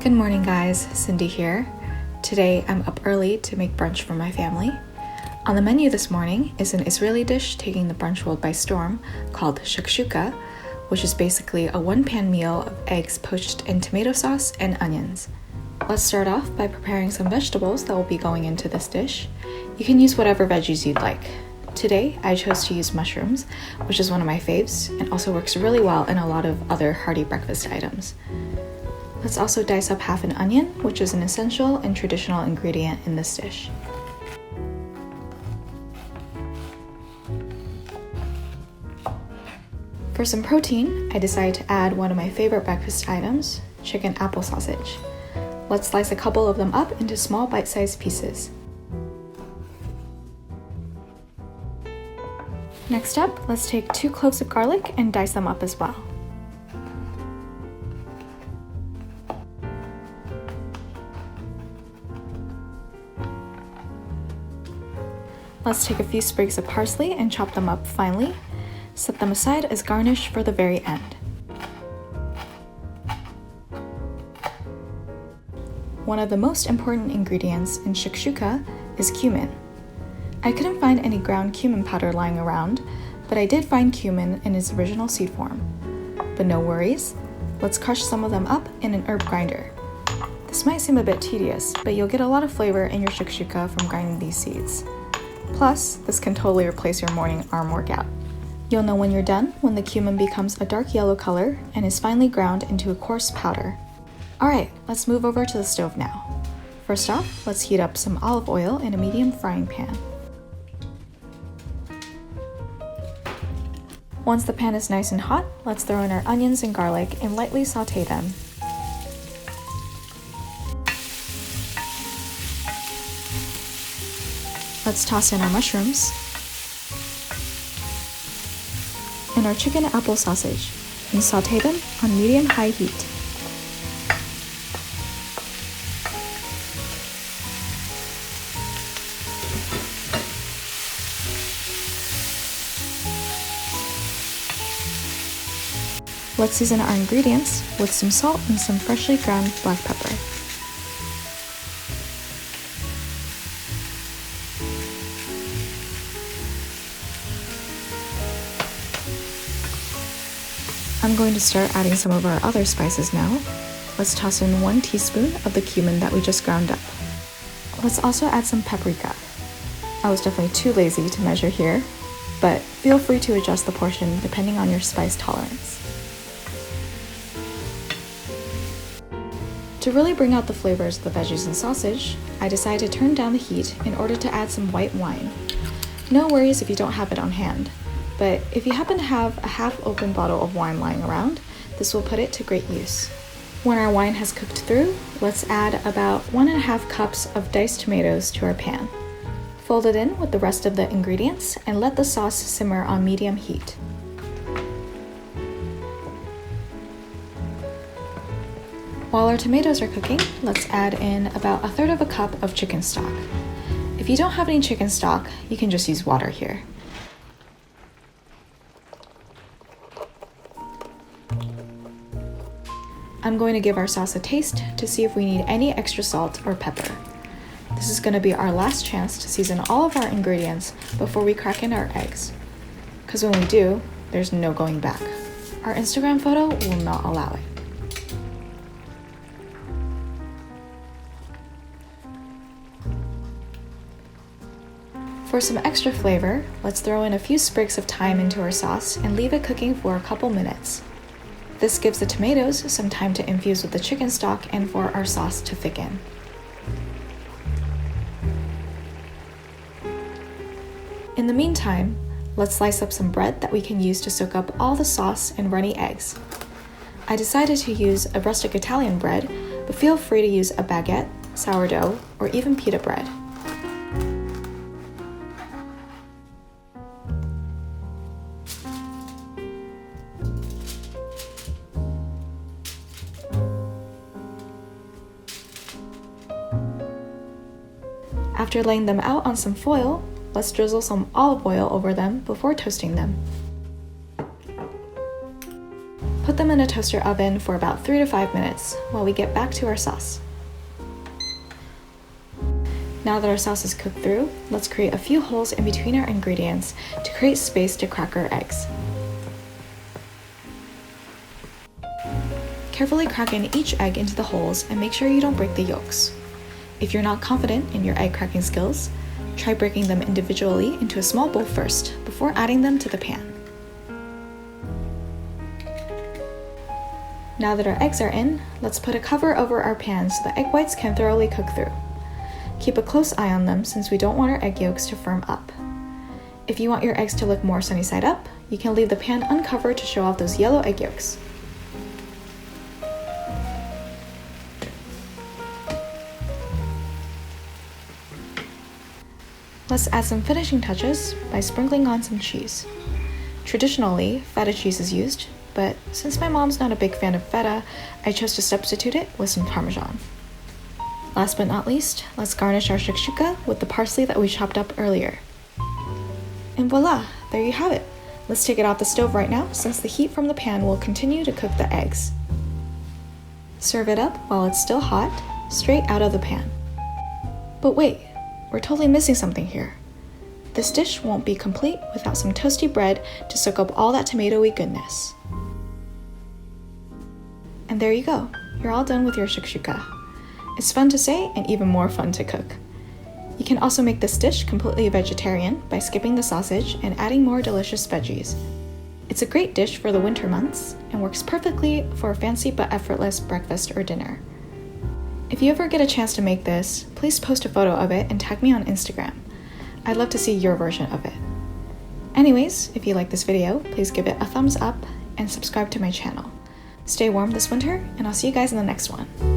Good morning guys, Cindy here. Today I'm up early to make brunch for my family. On the menu this morning is an Israeli dish taking the brunch world by storm called Shakshuka, which is basically a one-pan meal of eggs poached in tomato sauce and onions. Let's start off by preparing some vegetables that will be going into this dish. You can use whatever veggies you'd like. Today I chose to use mushrooms, which is one of my faves and also works really well in a lot of other hearty breakfast items. Let's also dice up half an onion, which is an essential and traditional ingredient in this dish. For some protein, I decided to add one of my favorite breakfast items, chicken apple sausage. Let's slice a couple of them up into small bite-sized pieces. Next up, let's take 2 cloves of garlic and dice them up as well. Let's take a few sprigs of parsley and chop them up finely. Set them aside as garnish for the very end. One of the most important ingredients in shakshuka is cumin. I couldn't find any ground cumin powder lying around, but I did find cumin in its original seed form. But no worries, let's crush some of them up in an herb grinder. This might seem a bit tedious, but you'll get a lot of flavor in your shakshuka from grinding these seeds. Plus, this can totally replace your morning arm workout. You'll know when you're done when the cumin becomes a dark yellow color and is finely ground into a coarse powder. Alright, let's move over to the stove now. First off, let's heat up some olive oil in a medium frying pan. Once the pan is nice and hot, let's throw in our onions and garlic and lightly saute them. Let's toss in our mushrooms and our chicken apple sausage and saute them on medium-high heat. Let's season our ingredients with some salt and some freshly ground black pepper. I'm going to start adding some of our other spices now. Let's toss in 1 teaspoon of the cumin that we just ground up. Let's also add some paprika. I was definitely too lazy to measure here, but feel free to adjust the portion depending on your spice tolerance. To really bring out the flavors of the veggies and sausage, I decided to turn down the heat in order to add some white wine. No worries if you don't have it on hand, but if you happen to have a half-open bottle of wine lying around, this will put it to great use. When our wine has cooked through, let's add about 1.5 cups of diced tomatoes to our pan. Fold it in with the rest of the ingredients and let the sauce simmer on medium heat. While our tomatoes are cooking, let's add in about 1/3 cup of chicken stock. If you don't have any chicken stock, you can just use water here. I'm going to give our sauce a taste to see if we need any extra salt or pepper. This is going to be our last chance to season all of our ingredients before we crack in our eggs. Because when we do, there's no going back. Our Instagram photo will not allow it. For some extra flavor, let's throw in a few sprigs of thyme into our sauce and leave it cooking for a couple minutes. This gives the tomatoes some time to infuse with the chicken stock and for our sauce to thicken. In the meantime, let's slice up some bread that we can use to soak up all the sauce and runny eggs. I decided to use a rustic Italian bread, but feel free to use a baguette, sourdough, or even pita bread. After laying them out on some foil, let's drizzle some olive oil over them before toasting them. Put them in a toaster oven for about 3 to 5 minutes while we get back to our sauce. Now that our sauce is cooked through, let's create a few holes in between our ingredients to create space to crack our eggs. Carefully crack in each egg into the holes and make sure you don't break the yolks. If you're not confident in your egg cracking skills, try breaking them individually into a small bowl first before adding them to the pan. Now that our eggs are in, let's put a cover over our pan so the egg whites can thoroughly cook through. Keep a close eye on them since we don't want our egg yolks to firm up. If you want your eggs to look more sunny side up, you can leave the pan uncovered to show off those yellow egg yolks. Let's add some finishing touches by sprinkling on some cheese. Traditionally, feta cheese is used, but since my mom's not a big fan of feta, I chose to substitute it with some Parmesan. Last but not least, let's garnish our shakshuka with the parsley that we chopped up earlier. And voila, there you have it. Let's take it off the stove right now since the heat from the pan will continue to cook the eggs. Serve it up while it's still hot, straight out of the pan. But wait, we're totally missing something here. This dish won't be complete without some toasty bread to soak up all that tomatoey goodness. And there you go, you're all done with your shakshuka. It's fun to say and even more fun to cook. You can also make this dish completely vegetarian by skipping the sausage and adding more delicious veggies. It's a great dish for the winter months and works perfectly for a fancy but effortless breakfast or dinner. If you ever get a chance to make this, please post a photo of it and tag me on Instagram. I'd love to see your version of it. Anyways, if you like this video, please give it a thumbs up and subscribe to my channel. Stay warm this winter, and I'll see you guys in the next one.